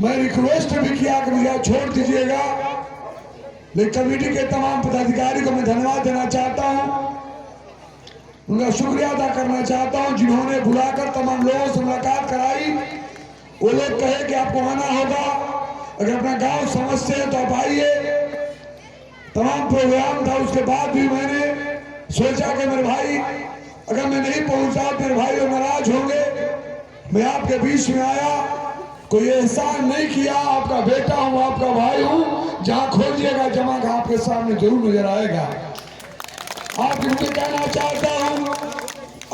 मैं रिक्वेस्ट भी किया कि भैया छोड़ दीजिएगा, लेकिन कमेटी के तमाम पदाधिकारी को मैं धन्यवाद देना चाहता हूं, उनका शुक्रिया अदा करना चाहता हूं जिन्होंने बुलाकर तमाम लोगों से मुलाकात कराई। वो लोग कहे कि आपको आना होगा, अगर अपना गांव समझते हैं तो आप आइए। तमाम प्रोग्राम था, उसके बाद भी मैंने सोचा कि मेरे भाई अगर मैं नहीं पहुंचा मेरे भाई लोग नाराज होंगे। मैं आपके बीच में आया, कोई एहसान नहीं किया, आपका बेटा हूं, आपका भाई हूं, जहां खोजिएगा जमा का आपके सामने जरूर नजर आएगा। आप इनसे कहना चाहता हूं,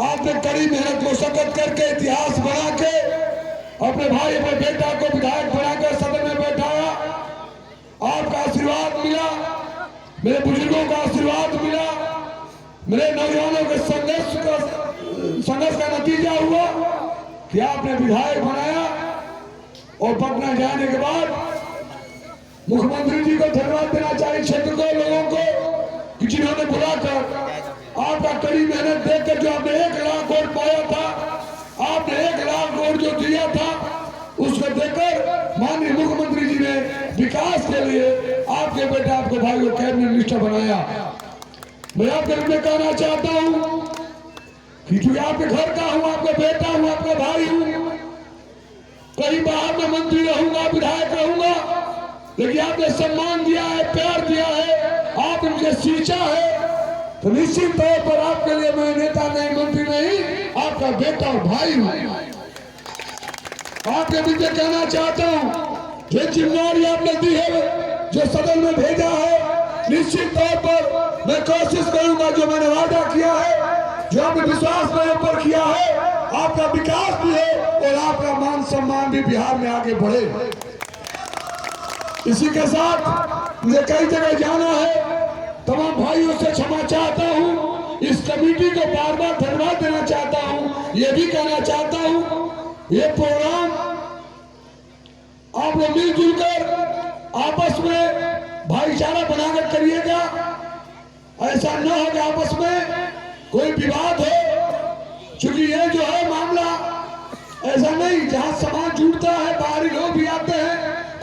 आपने कड़ी मेहनत मुशक्कत करके इतिहास बना के अपने भाई अपने बेटा को विधायक बनाकर सदन में बैठाया। आपका आशीर्वाद मिला, मेरे बुजुर्गों का आशीर्वाद मिला, मेरे नौजवानों के संघर्ष का नतीजा हुआ कि आपने विधायक बनाया। और पटना जाने के बाद मुख्यमंत्री जी को धन्यवाद देना चाहिए, क्षेत्र को, लोगों को, कि जिन्होंने बुलाकर आपका कड़ी मेहनत देखकर जो आपने 1 लाख वोट पाया था, आपने 1 लाख वोट जो दिया था, उसको देखकर माननीय मुख्यमंत्री जी ने विकास के लिए आपके बेटे आपके भाई को कैबिनेट मिनिस्टर बनाया। मैं आपके लिए कहना चाहता हूं कि चूंकि आपके घर का हूं, आपका बेटा हूं, आपका भाई हूं, कहीं बाहर में मंत्री रहूंगा, विधायक रहूंगा, लेकिन आपने सम्मान दिया है, प्यार दिया है, आपने मुझे सींचा है, तो निश्चित तौर पर आपके लिए मैं नेता नहीं, मंत्री नहीं, आपका बेटा और भाई हूं। आपके बीच कहना चाहता हूं, जो जिम्मेदारी आपने दी है, जो सदन में भेजा है, निश्चित तौर पर मैं कोशिश करूंगा, जो मैंने वादा किया है, जो आपने विश्वास मेरे ऊपर किया है, आपका विकास भी है और आपका मान सम्मान भी बिहार में आगे बढ़े। इसी के साथ मुझे कई जगह जाना है, तमाम भाइयों से क्षमा चाहता हूं, इस कमेटी को बार बार धन्यवाद देना चाहता हूं, ये भी कहना चाहता हूं ये प्रोग्राम आप लोग मिलजुल कर आपस में भाईचारा बनाकर करिएगा। ऐसा न हो कि आपस में